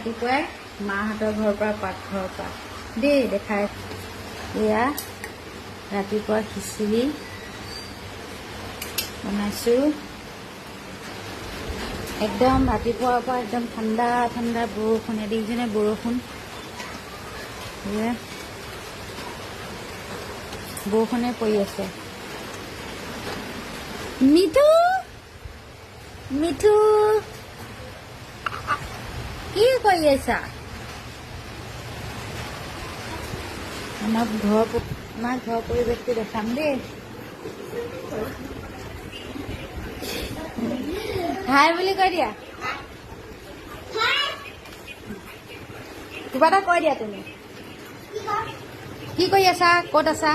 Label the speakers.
Speaker 1: ৰাতিপুৱাই মাহঁতৰ ঘৰৰ পৰা পাকঘৰৰ পৰা দেই দেখাই। এয়া ৰাতিপুৱা খিচিৰি বনাইছোঁ। একদম ৰাতিপুৱাৰ পৰা একদম ঠাণ্ডা ঠাণ্ডা বৰষুণ, এদিনে বৰষুণ। বৰষুণে পৰি আছে। মিঠু মিঠু কি কৰি আছা? আমাৰ ঘৰ পৰিৱেশটো দেখাম দেই। হাই বুলি কৈ দিয়া, কিবা এটা কৈ দিয়া। তুমি কি কৰি আছা? ক'ত আছা?